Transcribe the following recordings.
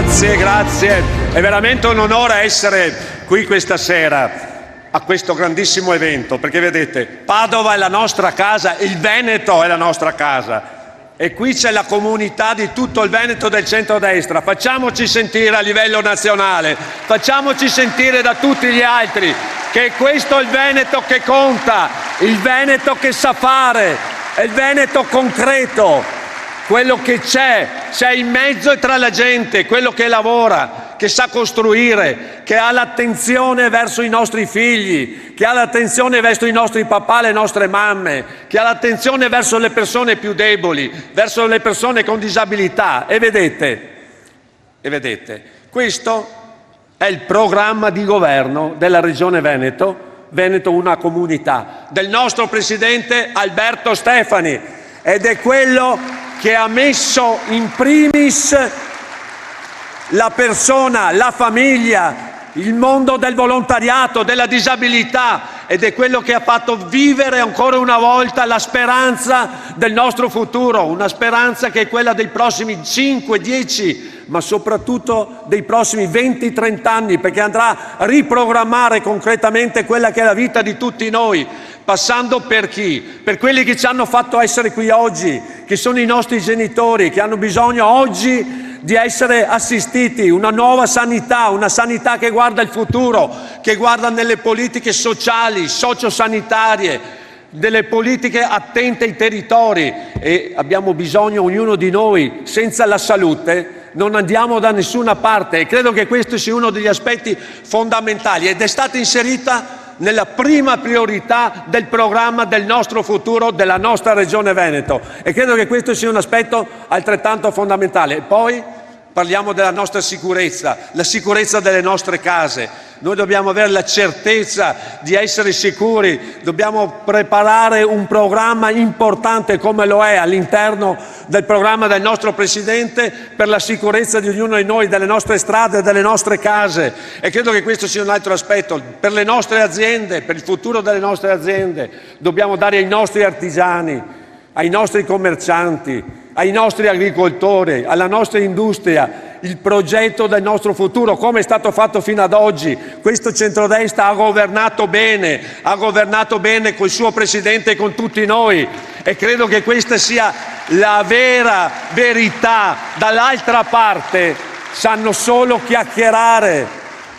Grazie, grazie. È veramente un onore essere qui questa sera a questo grandissimo evento, perché vedete, Padova è la nostra casa, il Veneto è la nostra casa e qui c'è la comunità di tutto il Veneto del centrodestra. Facciamoci sentire a livello nazionale, facciamoci sentire da tutti gli altri che questo è il Veneto che conta, il Veneto che sa fare, è il Veneto concreto. Quello che c'è in mezzo e tra la gente, quello che lavora, che sa costruire, che ha l'attenzione verso i nostri figli, che ha l'attenzione verso i nostri papà, le nostre mamme, che ha l'attenzione verso le persone più deboli, verso le persone con disabilità. E vedete, questo è il programma di governo della Regione Veneto, Veneto una comunità, del nostro presidente Alberto Stefani, ed è quello che ha messo in primis la persona, la famiglia, il mondo del volontariato, della disabilità, ed è quello che ha fatto vivere ancora una volta la speranza del nostro futuro, una speranza che è quella dei prossimi 5, 10, ma soprattutto dei prossimi 20, 30 anni, perché andrà a riprogrammare concretamente quella che è la vita di tutti noi, passando per chi? Per quelli che ci hanno fatto essere qui oggi, che sono i nostri genitori, che hanno bisogno oggi di essere assistiti, una nuova sanità, una sanità che guarda il futuro, che guarda nelle politiche sociali, sociosanitarie, delle politiche attente ai territori, e abbiamo bisogno ognuno di noi. Senza la salute non andiamo da nessuna parte, e credo che questo sia uno degli aspetti fondamentali ed è stata inserita nella prima priorità del programma del nostro futuro, della nostra Regione Veneto, e credo che questo sia un aspetto altrettanto fondamentale. Poi parliamo della nostra sicurezza, la sicurezza delle nostre case. Noi dobbiamo avere la certezza di essere sicuri, dobbiamo preparare un programma importante come lo è all'interno del programma del nostro Presidente per la sicurezza di ognuno di noi, delle nostre strade, delle nostre case, e credo che questo sia un altro aspetto. Per le nostre aziende, per il futuro delle nostre aziende, dobbiamo dare ai nostri artigiani, ai nostri commercianti, ai nostri agricoltori, alla nostra industria, il progetto del nostro futuro, come è stato fatto fino ad oggi. Questo centrodestra ha governato bene col suo Presidente e con tutti noi, e credo che questa sia la vera verità. Dall'altra parte sanno solo chiacchierare,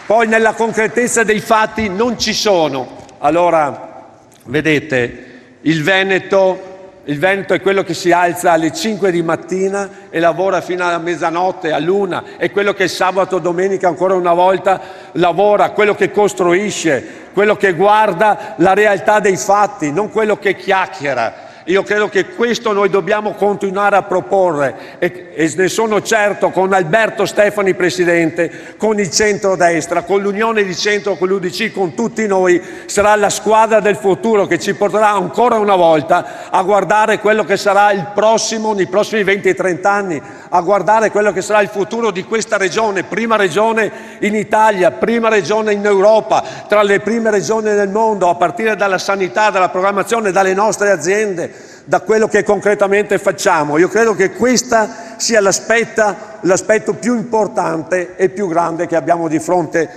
poi nella concretezza dei fatti non ci sono. Allora, vedete, il Veneto è quello che si alza alle 5 di mattina e lavora fino alla mezzanotte, all'1, è quello che sabato e domenica ancora una volta lavora, quello che costruisce, quello che guarda la realtà dei fatti, non quello che chiacchiera. Io credo che questo noi dobbiamo continuare a proporre, e ne sono certo, con Alberto Stefani Presidente, con il centrodestra, con l'Unione di Centro, con l'UDC, con tutti noi, sarà la squadra del futuro che ci porterà ancora una volta a guardare quello che sarà il prossimo, nei prossimi 20-30 anni, a guardare quello che sarà il futuro di questa regione, prima regione in Italia, prima regione in Europa, tra le prime regioni del mondo, a partire dalla sanità, dalla programmazione, dalle nostre aziende, da quello che concretamente facciamo. Io credo che questo sia l'aspetto più importante e più grande che abbiamo di fronte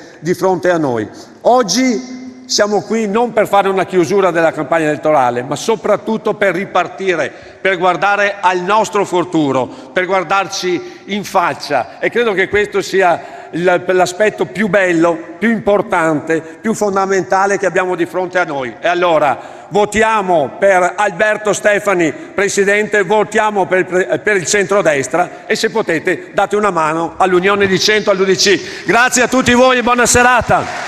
a noi. Oggi siamo qui non per fare una chiusura della campagna elettorale, ma soprattutto per ripartire, per guardare al nostro futuro, per guardarci in faccia, e credo che questo sia l'aspetto più bello, più importante, più fondamentale che abbiamo di fronte a noi. E allora votiamo per Alberto Stefani Presidente, votiamo per il centrodestra, e se potete date una mano all'Unione di Centro, all'UDC. Grazie a tutti voi e buona serata.